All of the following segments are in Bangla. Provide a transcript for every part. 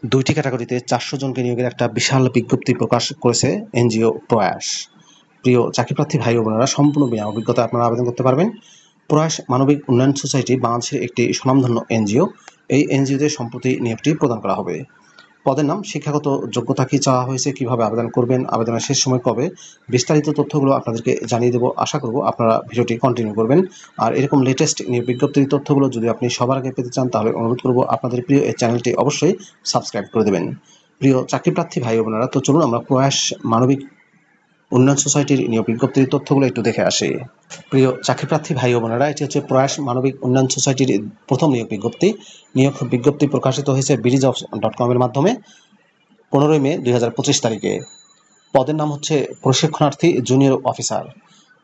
দুইটি ক্যাটাগরিতে 400 জনকে নিয়োগের একটা বিশাল বিজ্ঞপ্তি প্রকাশ করেছে এনজিও প্রয়াস। প্রিয় চাকরিপ্রার্থী ভাই ও বোনেরা, সম্পূর্ণ বিনা অভিজ্ঞতা আপনারা আবেদন করতে পারবেন। প্রয়াস মানবিক উন্নয়ন সোসাইটি বাংলাদেশের একটি স্বনামধন্য এনজিও। এই এনজিওতে সম্প্রতি নিয়োগটি প্রদান করা হবে। পদের নাম, শিক্ষাগত যোগ্যতা কী চাওয়া হয়েছে, কিভাবে আবেদন করবেন, আবেদনের শেষ সময় কবে, বিস্তারিত তথ্যগুলো আপনাদেরকে জানিয়ে দেবো। আশা করব আপনারা ভিডিওটি কন্টিনিউ করবেন। আর এরকম লেটেস্ট নিয়োগ বিজ্ঞপ্তির তথ্যগুলো যদি আপনি সবার আগে পেতে চান, তাহলে অনুরোধ করব আপনাদের প্রিয় এই চ্যানেলটি অবশ্যই সাবস্ক্রাইব করে দেবেন। প্রিয় চাকরিপ্রার্থী ভাই ও বোনেরা, তো চলুন আমরা প্রয়াস মানবিক উন্নয়ন সোসাইটির নিয়োগ বিজ্ঞপ্তির তথ্যগুলো একটু দেখে আসি। প্রিয় চাকরিপ্রার্থী ভাই ও বোনেরা, এটি হচ্ছে প্রয়াস মানবিক উন্নয়ন সোসাইটির প্রথম নিয়োগ বিজ্ঞপ্তি। নিয়োগ বিজ্ঞপ্তি প্রকাশিত হয়েছে BDjobs.com এর মাধ্যমে 15 মে 2025 তারিখে। পদের নাম হচ্ছে প্রশিক্ষণার্থী জুনিয়র অফিসার।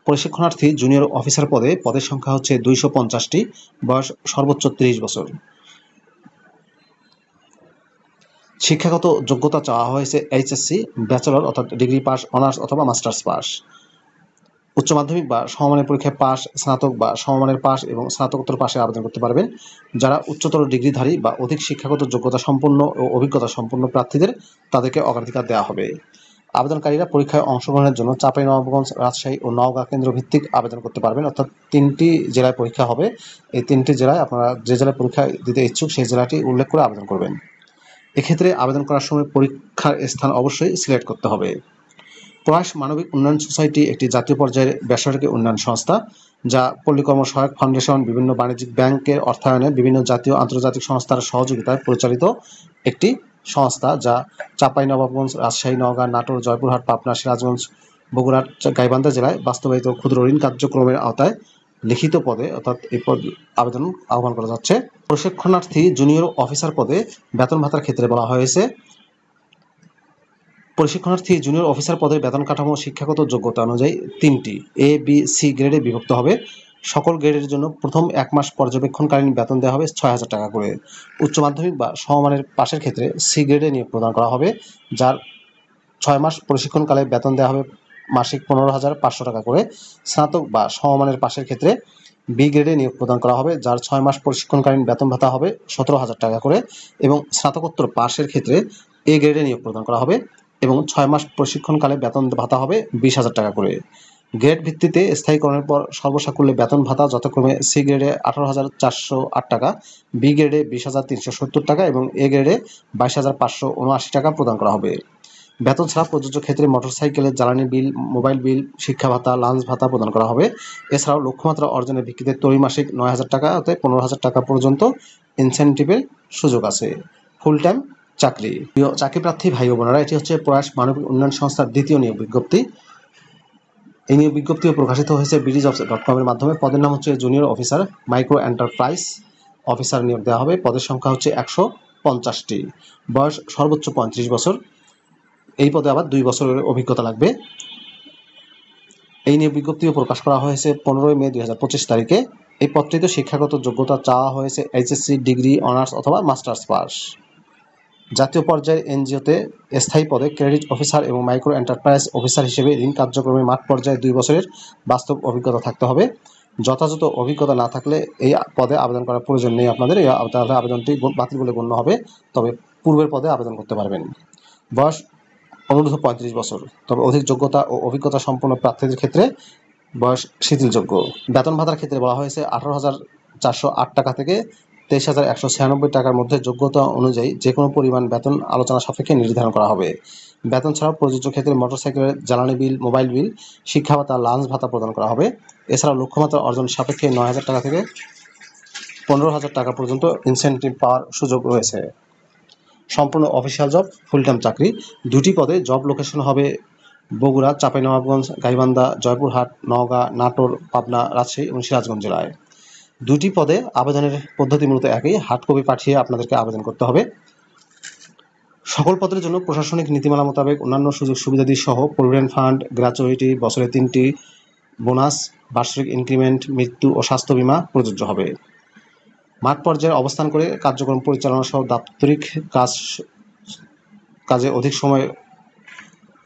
প্রশিক্ষণার্থী জুনিয়র অফিসার পদের সংখ্যা হচ্ছে 250টি। বয়স সর্বোচ্চ 30 বছর। শিক্ষাগত যোগ্যতা চাওয়া হয়েছে HSC, ব্যাচেলর অর্থাৎ ডিগ্রি পাস, অনার্স অথবা মাস্টার্স পাস, উচ্চ মাধ্যমিক বা সমমানের পরীক্ষায় পাস, স্নাতক বা সমমানের পাস এবং স্নাতকোত্তর পাশে আবেদন করতে পারবেন। যারা উচ্চতর ডিগ্রিধারী বা অধিক শিক্ষাগত যোগ্যতা সম্পন্ন ও অভিজ্ঞতা সম্পন্ন প্রার্থীদের তাদেরকে অগ্রাধিকার দেওয়া হবে। আবেদনকারীরা পরীক্ষায় অংশগ্রহণের জন্য চাঁপাইনবাবগঞ্জ, রাজশাহী ও নওগাঁ কেন্দ্র ভিত্তিক আবেদন করতে পারবেন। অর্থাৎ 3টি জেলায় পরীক্ষা হবে। এই 3টি জেলায় আপনারা যে জেলায় পরীক্ষা দিতে ইচ্ছুক সেই জেলাটি উল্লেখ করে আবেদন করবেন। এক্ষেত্রে আবেদন করার সময় পরীক্ষার স্থান অবশ্যই সিলেক্ট করতে হবে। প্রয়াস মানবিক উন্নয়ন সোসাইটি একটি জাতীয় পর্যায়ের বেসরকারি উন্নয়ন সংস্থা, যা পল্লীকর্ম সহায়ক ফাউন্ডেশন, বিভিন্ন বাণিজ্যিক ব্যাংকের অর্থায়নে বিভিন্ন জাতীয় আন্তর্জাতিক সংস্থার সহযোগিতায় পরিচালিত একটি সংস্থা, যা চাঁপাইনবাবগঞ্জ, রাজশাহী, নওগাঁ, নাটোর, জয়পুরহাট, পাবনা, সিরাজগঞ্জ, বগুড়া, গাইবান্ধা জেলায় বাস্তবায়িত ক্ষুদ্র ঋণ কার্যক্রমের আওতায় লিখিত পদে অর্থাৎ এই পদ আবেদন আহ্বান করা যাচ্ছে। প্রশিক্ষণার্থী জুনিয়র অফিসার পদে বেতন ভাতার ক্ষেত্রে বলা হয়েছে, প্রশিক্ষণার্থী জুনিয়র অফিসার পদের বেতন কাঠামো শিক্ষাগত যোগ্যতা অনুযায়ী 3টি A, B, C গ্রেডে বিভক্ত হবে। সকল গ্রেডের জন্য প্রথম 1 মাস পর্যবেক্ষণকালীন বেতন দেওয়া হবে 6,000 টাকা করে। উচ্চ মাধ্যমিক বা সমমানের পাশের ক্ষেত্রে C গ্রেডে নিয়োগ প্রদান করা হবে, যার 6 মাস প্রশিক্ষণকালে বেতন দেওয়া হবে মাসিক 15,500 টাকা করে। স্নাতক বা সমমানের পাশের ক্ষেত্রে B গ্রেডে নিয়োগ প্রদান করা হবে, যার 6 মাস প্রশিক্ষণকালীন বেতন ভাতা হবে 17,000 টাকা করে। এবং স্নাতকোত্তর পাশের ক্ষেত্রে A গ্রেডে নিয়োগ প্রদান করা হবে এবং 6 মাস প্রশিক্ষণকালে বেতন ভাতা হবে 20,000 টাকা করে। গ্রেড ভিত্তিতে স্থায়ীকরণের পর সর্বসাকুল্যে বেতন ভাতা যথাক্রমে C গ্রেডে 18,408 টাকা, B গ্রেডে 20,370 টাকা এবং A গ্রেডে 22,579 টাকা প্রদান করা হবে। বেতন ছাড়া প্রযোজ্য ক্ষেত্রে মোটরসাইকেলের জ্বালানি বিল, মোবাইল বিল, শিক্ষা ভাতা, লাঞ্চ ভাতা প্রদান করা হবে। এছাড়াও লক্ষ্যমাত্রা অর্জনের ভিত্তিতে ত্রৈমাসিক 9,000 টাকা হতে 15,000 টাকা পর্যন্ত ইনসেনটিভের সুযোগ আছে। ফুল টাইম চাকরি। প্রিয় চাকরিপ্রার্থী ভাই ও বোনেরা, এটি হচ্ছে প্রয়াস মানবিক উন্নয়ন সংস্থার দ্বিতীয় নিয়োগ বিজ্ঞপ্তি। এই নিয়োগ বিজ্ঞপ্তিও প্রকাশিত হয়েছে BDjobs.com এর মাধ্যমে। পদের নাম হচ্ছে junior officer micro enterprise officer নিয়োগ দেওয়া হবে। পদের সংখ্যা হচ্ছে 150টি। বয়স সর্বোচ্চ 35 বছর। এই পদে আবার 2 বছরের অভিজ্ঞতা লাগবে। এই নিয়োগ বিজ্ঞপ্তিও প্রকাশ করা হয়েছে 15 মে 2025 তারিখে। এই পদটিতে শিক্ষাগত যোগ্যতা চাওয়া হয়েছে HSC, ডিগ্রি, অনার্স অথবা মাস্টার্স পাস। জাতীয় পর্যায়ের এনজিওতে স্থায়ী পদে ক্রেডিট অফিসার এবং মাইক্রো এন্টারপ্রাইজ অফিসার হিসেবে ঋণ কার্যক্রমে মাঠ পর্যায়ে 2 বছরের বাস্তব অভিজ্ঞতা থাকতে হবে। যথাযথ অভিজ্ঞতা না থাকলে এই পদে আবেদন করার প্রয়োজন নেই আপনাদের। তাহলে আবেদনটি বাতিল বলে গণ্য হবে। তবে পূর্বের পদে আবেদন করতে পারবেন। বয়স অনূর্ধ্ব 35 বছর। তবে অধিক যোগ্যতা ও অভিজ্ঞতা সম্পন্ন প্রার্থীদের ক্ষেত্রে বয়স শিথিলযোগ্য। বেতন ভাতার ক্ষেত্রে বলা হয়েছে 18,408 টাকা থেকে 23,196 টাকার মধ্যে যোগ্যতা অনুযায়ী যে কোনো পরিমাণ বেতন আলোচনা সাপেক্ষে নির্ধারণ করা হবে। বেতন ছাড়াও প্রযোজ্য ক্ষেত্রে মোটরসাইকেলের জ্বালানি বিল, মোবাইল বিল, শিক্ষা ভাতা, লাঞ্চ ভাতা প্রদান করা হবে। এছাড়াও লক্ষ্যমাত্রা অর্জন সাপেক্ষে 9,000 টাকা থেকে 15,000 টাকা পর্যন্ত ইনসেনটিভ পাওয়ার সুযোগ রয়েছে। সম্পূর্ণ অফিসিয়াল জব, ফুল টাইম চাকরি। 2টি পদে জব লোকেশন হবে বগুড়া, চাঁপাইনবাবগঞ্জ, গাইবান্ধা, জয়পুরহাট, নওগাঁ, নাটোর, পাবনা, রাজশাহী এবং সিরাজগঞ্জ জেলায়। 2টি পদে আবেদনের পদ্ধতি মূলত একই। হার্ড কপি পাঠিয়ে আপনাদেরকে আবেদন করতে হবে। সকল পদের জন্য প্রশাসনিক নীতিমালা মোতাবেক অন্যান্য সুযোগ সুবিধাদি সহ প্রভিডেন্ট ফান্ড, গ্র্যাচুইটি, বছরে 3টি বোনাস, বার্ষিক ইনক্রিমেন্ট, মৃত্যু ও স্বাস্থ্য বীমা প্রযোজ্য হবে। মাঠ পর্যায়ে অবস্থান করে কার্যক্রম পরিচালনা সহ দাপ্তরিক কাজে অধিক সময়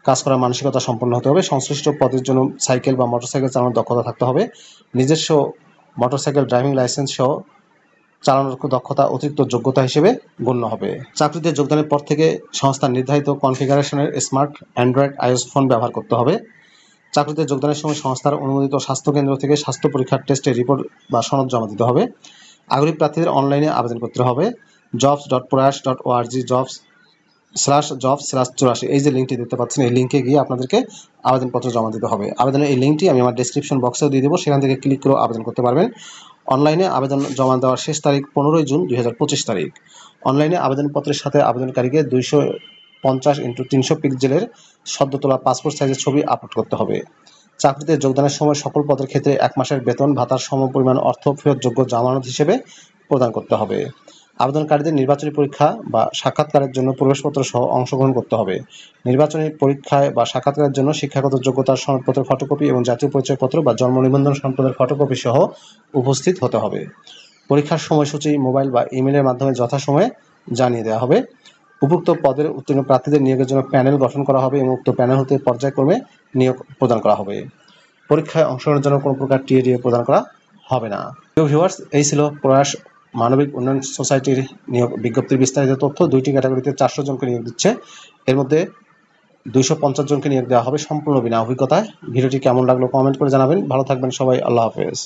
কাজ করার মানসিকতা সম্পন্ন হতে হবে। সংশ্লিষ্ট পদের জন্য সাইকেল বা মোটরসাইকেল চালানোর দক্ষতা থাকতে হবে। নিজস্ব মোটরসাইকেল ড্রাইভিং লাইসেন্স সহ চালানোর দক্ষতা অতিরিক্ত যোগ্যতা হিসেবে গণ্য হবে। চাকরিতে যোগদানের পর থেকে সংস্থার নির্ধারিত কনফিগারেশনের স্মার্ট অ্যান্ড্রয়েড আইওএস ফোন ব্যবহার করতে হবে। চাকরিতে যোগদানের সময় সংস্থার অনুমোদিত স্বাস্থ্যকেন্দ্র থেকে স্বাস্থ্য পরীক্ষার টেস্টের রিপোর্ট বা সনদ জমা দিতে হবে। আগ্রহী প্রার্থীদের অনলাইনে আবেদন করতে হবে। jobs.proyash.org/jobs/84 এই যে লিঙ্কটি দেখতে পাচ্ছেন, এই লিঙ্কে গিয়ে আপনাদেরকে আবেদনপত্র জমা দিতে হবে। আবেদনের এই লিঙ্কটি আমি আমার ডেসক্রিপশন বক্সেও দিয়ে দেবো, সেখান থেকে ক্লিক করে আবেদন করতে পারবেন। অনলাইনে আবেদন জমা দেওয়ার শেষ তারিখ 15 জুন 2025 তারিখ। অনলাইনে আবেদনপত্রের সাথে আবেদনকারীকে 250x300 পিক্সেলের সদ্য তোলা পাসপোর্ট সাইজের ছবি আপলোড করতে হবে। চাকরিতে যোগদানের সময় সকল পদের ক্ষেত্রে 1 মাসের বেতন ভাতার সমপরিমাণ অর্থ ফেরতযোগ্য জামানত হিসেবে প্রদান করতে হবে। আবেদনকারীদের নির্বাচনী পরীক্ষা বা সাক্ষাৎকারের জন্য প্রবেশপত্র সহ অংশগ্রহণ করতে হবে। নির্বাচনী পরীক্ষায় বা সাক্ষাৎকারের জন্য শিক্ষাগত যোগ্যতার সনদপত্রের ফটোকপি এবং জাতীয় পরিচয়পত্র বা জন্ম নিবন্ধন সনদের ফটোকপি সহ উপস্থিত হতে হবে। পরীক্ষার সময়সূচি মোবাইল বা ইমেলের মাধ্যমে যথাসময়ে জানিয়ে দেওয়া হবে। উপযুক্ত পদের উত্তীর্ণ প্রার্থীদের নিয়োগের জন্য প্যানেল গঠন করা হবে এবং উক্ত প্যানেল হতে পর্যায়ক্রমে নিয়োগ প্রদান করা হবে। পরীক্ষায় অংশগ্রহণের জন্য কোনো প্রকার টিএডিএ প্রদান করা হবে না। প্রিয় ভিউয়ার্স, এই ছিল প্রয়াস মানবিক উন্নয়ন সোসাইটির নিয়োগ বিজ্ঞপ্তির বিস্তারিত তথ্য। 2টি ক্যাটাগরিতে 400 জনকে নিয়োগ দিচ্ছে। এর মধ্যে 250 জনকে নিয়োগ দেওয়া হবে সম্পূর্ণ বিনা অভিজ্ঞতায়। ভিডিওটি কেমন লাগলো কমেন্ট করে জানাবেন। ভালো থাকবেন সবাই। আল্লাহ হাফেজ।